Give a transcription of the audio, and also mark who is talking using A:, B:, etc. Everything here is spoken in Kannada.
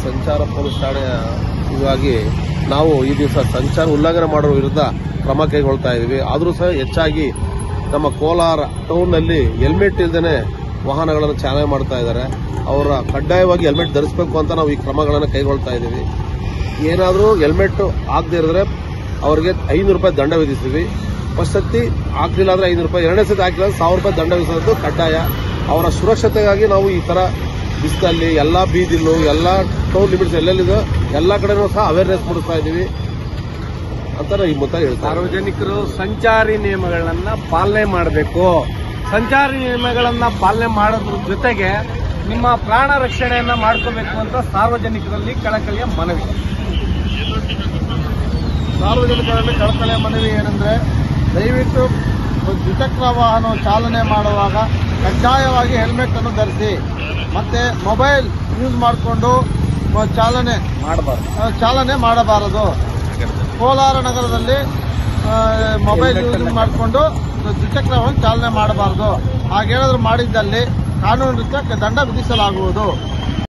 A: ಸಂಚಾರ ಪೊಲೀಸ್ ಠಾಣೆಯ ಇವಾಗಿ ನಾವು ಈ ದಿವಸ ಸಂಚಾರ ಉಲ್ಲಂಘನೆ ಮಾಡುವ ವಿರುದ್ಧ ಕ್ರಮ ಕೈಗೊಳ್ತಾ ಇದ್ದೀವಿ. ಆದರೂ ಸಹ ಹೆಚ್ಚಾಗಿ ನಮ್ಮ ಕೋಲಾರ ಟೌನ್ನಲ್ಲಿ ಹೆಲ್ಮೆಟ್ ಇಲ್ಲದೇ ವಾಹನಗಳನ್ನು ಚಾಲನೆ ಮಾಡ್ತಾ ಇದ್ದಾರೆ. ಅವರ ಕಡ್ಡಾಯವಾಗಿ ಹೆಲ್ಮೆಟ್ ಧರಿಸಬೇಕು ಅಂತ ನಾವು ಈ ಕ್ರಮಗಳನ್ನು ಕೈಗೊಳ್ತಾ ಇದ್ದೀವಿ. ಏನಾದರೂ ಹೆಲ್ಮೆಟ್ ಆಗದೇ ಇರಿದ್ರೆ ಅವರಿಗೆ 500 ರೂಪಾಯಿ ದಂಡ ವಿಧಿಸ್ತೀವಿ. ಫಸ್ಟ್ ಸತಿ ಹಾಕಲಿಲ್ಲ ಅಂದ್ರೆ 500 ರೂಪಾಯಿ, ಎರಡನೇ ಸತಿ ಹಾಕಿಲ್ಲ 1000 ರೂಪಾಯಿ ದಂಡ ವಿಧಿಸೋದು ಕಡ್ಡಾಯ. ಅವರ ಸುರಕ್ಷತೆಗಾಗಿ ನಾವು ಈ ತರ ಬಿಸಿಲಲ್ಲಿ ಎಲ್ಲಾ ಬೀದಿಲು ಎಲ್ಲಾ ಟೌನ್ ಲಿಮಿಟ್ಸ್ ಎಲ್ಲೆಲ್ಲಿದೆ ಎಲ್ಲ ಕಡೆನೂ ಸಹ ಅವೇರ್ನೆಸ್ ಮೂಡಿಸ್ತಾ ಇದ್ದೀವಿ ಅಂತ ಈ ಮೊತ್ತ ಹೇಳ್ತಾರೆ.
B: ಸಾರ್ವಜನಿಕರು ಸಂಚಾರಿ ನಿಯಮಗಳನ್ನ ಪಾಲನೆ ಮಾಡಬೇಕು. ಸಂಚಾರಿ ನಿಯಮಗಳನ್ನ ಪಾಲನೆ ಮಾಡೋದ್ರ ಜೊತೆಗೆ ನಿಮ್ಮ ಪ್ರಾಣ ರಕ್ಷಣೆಯನ್ನ ಮಾಡ್ಕೋಬೇಕು ಅಂತ ಸಾರ್ವಜನಿಕರಲ್ಲಿ ಕಳಕಳಿಯ ಮನವಿ.
C: ಸಾರ್ವಜನಿಕರಲ್ಲಿ ಕಳಕಳಿಯ ಮನವಿ ಏನಂದ್ರೆ, ದಯವಿಟ್ಟು ದ್ವಿಚಕ್ರ ವಾಹನ ಚಾಲನೆ ಮಾಡುವಾಗ ಕಡ್ಡಾಯವಾಗಿ ಹೆಲ್ಮೆಟ್ ಅನ್ನು ಧರಿಸಿ. ಮತ್ತೆ ಮೊಬೈಲ್ ಯೂಸ್ ಮಾಡಿಕೊಂಡು ಚಾಲನೆ ಮಾಡಬಾರದು. ಕೋಲಾರ ನಗರದಲ್ಲಿ ಮೊಬೈಲ್ ಯೂಸ್ ಮಾಡಿಕೊಂಡು ದ್ವಿಚಕ್ರ ವಾಹನ ಚಾಲನೆ ಮಾಡಬಾರದು. ಹಾಗೇನಾದ್ರೂ ಮಾಡಿದ್ದಲ್ಲಿ ಕಾನೂನು ರೀತ್ಯ ದಂಡ ವಿಧಿಸಲಾಗುವುದು.